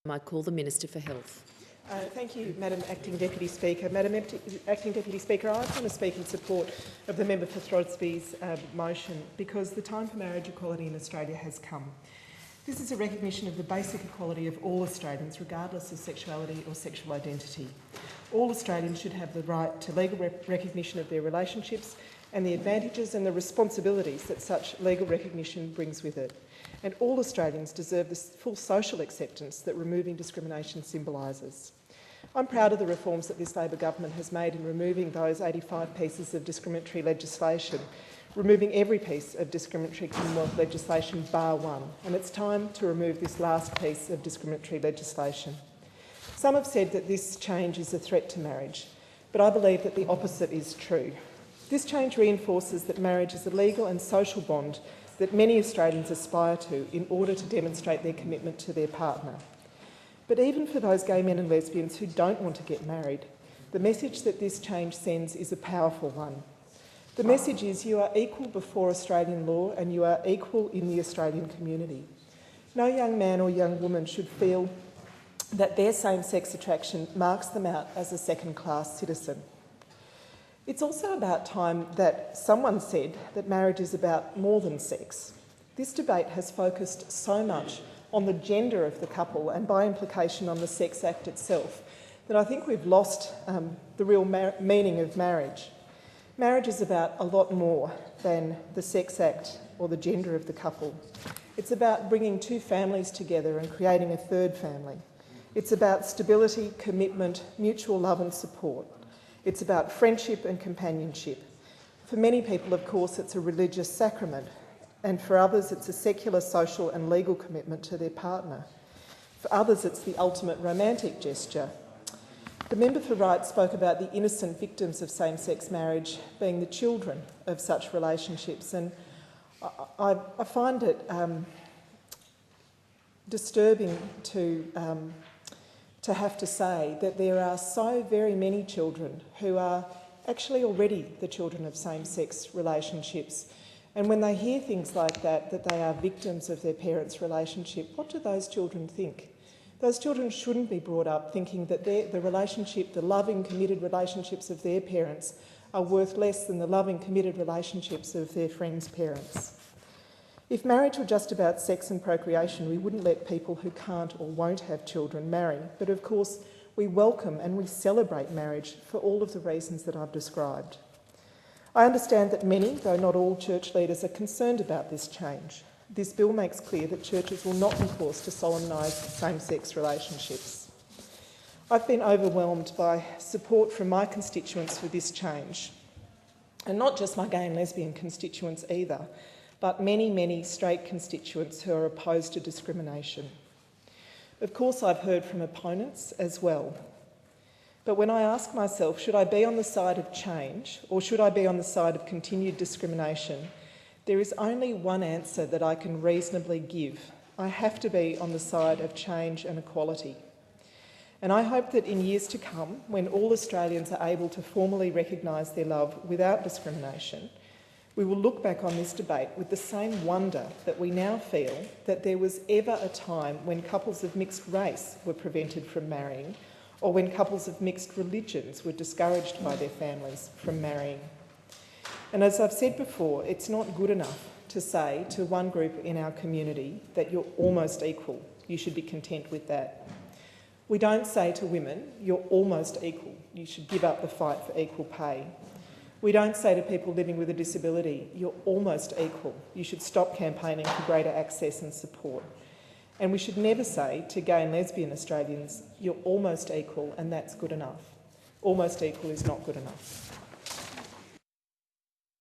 I call the Minister for Health. Thank you, Madam Acting Deputy Speaker. Madam Acting Deputy Speaker, I want to speak in support of the member for Throsby's motion because the time for marriage equality in Australia has come. This is a recognition of the basic equality of all Australians, regardless of sexuality or sexual identity. All Australians should have the right to legal recognition of their relationships and the advantages and the responsibilities that such legal recognition brings with it. And all Australians deserve the full social acceptance that removing discrimination symbolises. I'm proud of the reforms that this Labor government has made in removing those 85 pieces of discriminatory legislation, removing every piece of discriminatory Commonwealth legislation bar one, and it's time to remove this last piece of discriminatory legislation. Some have said that this change is a threat to marriage, but I believe that the opposite is true. This change reinforces that marriage is a legal and social bond that many Australians aspire to in order to demonstrate their commitment to their partner. But even for those gay men and lesbians who don't want to get married, the message that this change sends is a powerful one. The message is you are equal before Australian law and you are equal in the Australian community. No young man or young woman should feel that their same-sex attraction marks them out as a second-class citizen. It's also about time that someone said that marriage is about more than sex. This debate has focused so much on the gender of the couple and by implication on the Sex Act itself that I think we've lost the real meaning of marriage. Marriage is about a lot more than the Sex Act or the gender of the couple. It's about bringing two families together and creating a third family. It's about stability, commitment, mutual love and support. It's about friendship and companionship. For many people, of course, it's a religious sacrament, and for others it's a secular, social and legal commitment to their partner. For others it's the ultimate romantic gesture. The member for Right spoke about the innocent victims of same-sex marriage being the children of such relationships, and I find it disturbing to have to say that there are so very many children who are actually already the children of same-sex relationships. And when they hear things like that they are victims of their parents' relationship, what do those children think? Those children shouldn't be brought up thinking that the relationship, the loving, committed relationships of their parents are worth less than the loving, committed relationships of their friends' parents. If marriage were just about sex and procreation, we wouldn't let people who can't or won't have children marry. But of course, we welcome and we celebrate marriage for all of the reasons that I've described. I understand that many, though not all, church leaders are concerned about this change. This bill makes clear that churches will not be forced to solemnise same-sex relationships. I've been overwhelmed by support from my constituents for this change, and not just my gay and lesbian constituents either, but many, many straight constituents who are opposed to discrimination. Of course, I've heard from opponents as well. But when I ask myself, should I be on the side of change or should I be on the side of continued discrimination, there is only one answer that I can reasonably give. I have to be on the side of change and equality. And I hope that in years to come, when all Australians are able to formally recognise their love without discrimination, we will look back on this debate with the same wonder that we now feel that there was ever a time when couples of mixed race were prevented from marrying, or when couples of mixed religions were discouraged by their families from marrying. And as I've said before, it's not good enough to say to one group in our community that you're almost equal. You should be content with that. We don't say to women, you're almost equal. You should give up the fight for equal pay. We don't say to people living with a disability, you're almost equal. You should stop campaigning for greater access and support. And we should never say to gay and lesbian Australians, you're almost equal and that's good enough. Almost equal is not good enough.